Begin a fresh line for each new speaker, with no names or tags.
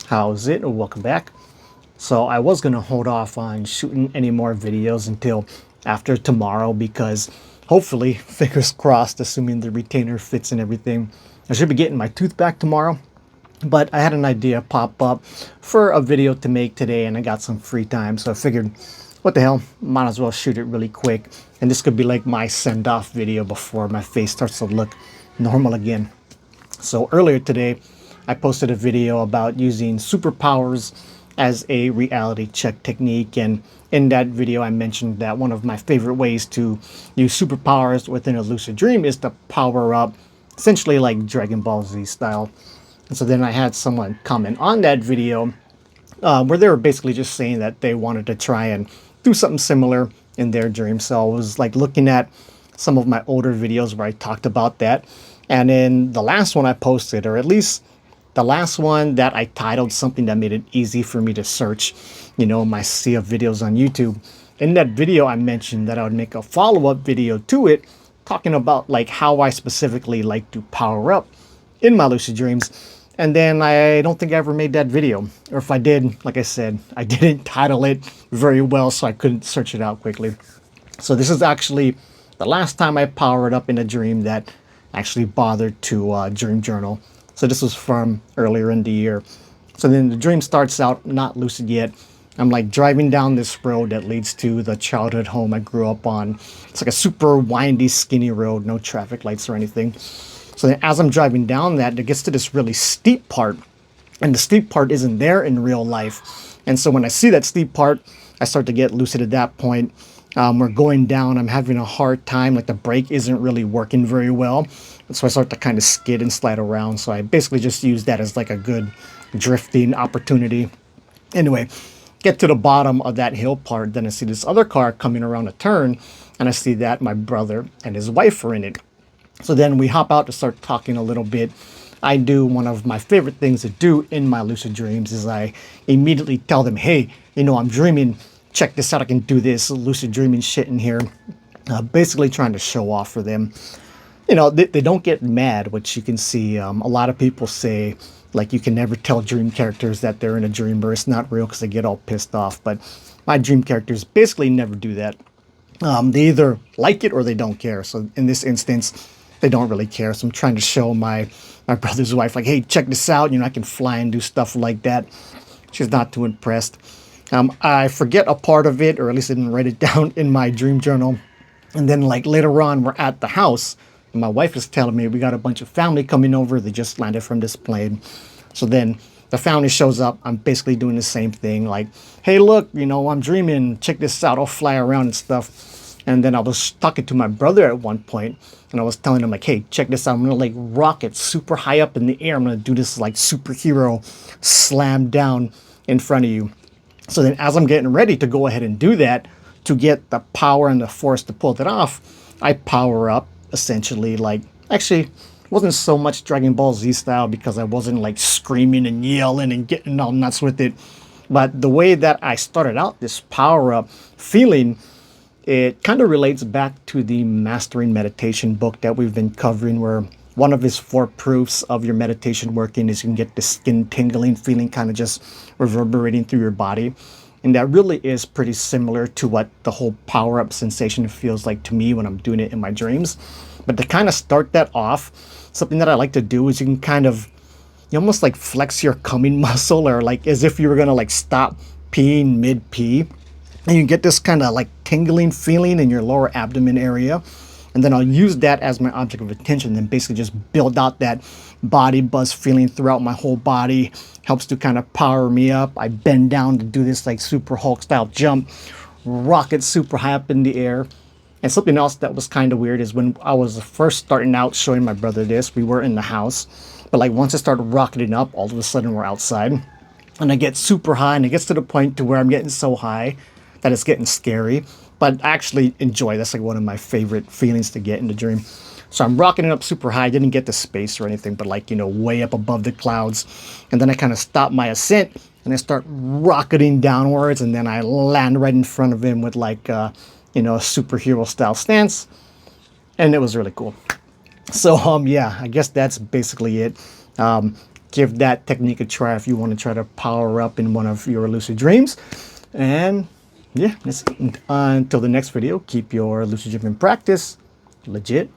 How's it? Welcome back. So I was gonna hold off on shooting any more videos until after tomorrow because hopefully, fingers crossed, assuming the retainer fits and everything, I should be getting my tooth back tomorrow. But I had an idea pop up for a video to make today and I got some free time. So I figured, what the hell, might as well shoot it really quick. And this could be like my send-off video before my face starts to look normal again. So earlier today, I posted a video about using superpowers as a reality check technique, and in that video I mentioned that one of my favorite ways to use superpowers within a lucid dream is to power up, essentially like Dragon Ball Z style. And so then I had someone comment on that video where they were basically just saying that they wanted to try and do something similar in their dream. So I was like looking at some of my older videos where I talked about that. And in the last one I posted, or at least the last one that I titled something that made it easy for me to search, my sea of videos on YouTube. In that video, I mentioned that I would make a follow-up video to it, talking about like how I specifically like to power up in my lucid dreams. And then I don't think I ever made that video. Or if I did, like I said, I didn't title it very well, so I couldn't search it out quickly. So this is actually the last time I powered up in a dream that actually bothered to dream journal. So this was from earlier in the year. So then the dream starts out not lucid yet. I'm like driving down this road that leads to the childhood home I grew up on. It's like a super windy, skinny road, no traffic lights or anything. So then as I'm driving down that, it gets to this really steep part. And the steep part isn't there in real life. And so when I see that steep part, I start to get lucid at that point. We're going down, I'm having a hard time, like the brake isn't really working very well. And so I start to kind of skid and slide around. So I basically just use that as like a good drifting opportunity. Anyway, get to the bottom of that hill part, then I see this other car coming around a turn, and I see that my brother and his wife are in it. So then we hop out to start talking a little bit. I do one of my favorite things to do in my lucid dreams is I immediately tell them, hey, I'm dreaming. Check this out. I can do this lucid dreaming shit in here. Basically trying to show off for them. They don't get mad, which you can see. A lot of people say, like, you can never tell dream characters that they're in a dream or it's not real because they get all pissed off. But my dream characters basically never do that. They either like it or they don't care. So in this instance, they don't really care. So I'm trying to show my brother's wife, like, hey, check this out. I can fly and do stuff like that. She's not too impressed. I forget a part of it, or at least I didn't write it down in my dream journal. And then like later on, we're at the house and my wife is telling me we got a bunch of family coming over. They just landed from this plane. So then the family shows up. I'm basically doing the same thing. Like, hey, look, I'm dreaming. Check this out. I'll fly around and stuff. And then I was talking to my brother at one point and I was telling him like, hey, check this out. I'm going to like rocket super high up in the air. I'm going to do this like superhero slam down in front of you. So then as I'm getting ready to go ahead and do that, to get the power and the force to pull that off, I power up essentially like, actually, it wasn't so much Dragon Ball Z style because I wasn't like screaming and yelling and getting all nuts with it. But the way that I started out this power up feeling, it kind of relates back to the Mastering Meditation book that we've been covering, where one of his 4 proofs of your meditation working is you can get the skin tingling feeling kind of just reverberating through your body. And that really is pretty similar to what the whole power up sensation feels like to me when I'm doing it in my dreams. But to kind of start that off, something that I like to do is you almost like flex your coming muscle, or like as if you were going to like stop peeing mid-pee. And you get this kind of like tingling feeling in your lower abdomen area. And then I'll use that as my object of attention and basically just build out that body buzz feeling throughout my whole body. Helps to kind of power me up. I bend down to do this like super Hulk style jump, rocket super high up in the air. And something else that was kind of weird is when I was first starting out showing my brother this, we were in the house. But like once I started rocketing up, all of a sudden we're outside. And I get super high and it gets to the point to where I'm getting so high that it's getting scary. But I actually enjoy. That's like one of my favorite feelings to get in the dream. So I'm rocketing up super high. I didn't get to space or anything, but like, way up above the clouds. And then I kind of stop my ascent and I start rocketing downwards. And then I land right in front of him with like, a superhero style stance. And it was really cool. So, yeah, I guess that's basically it. give that technique a try if you want to try to power up in one of your lucid dreams. And yeah, until the next video, keep your lucid dreaming practice legit.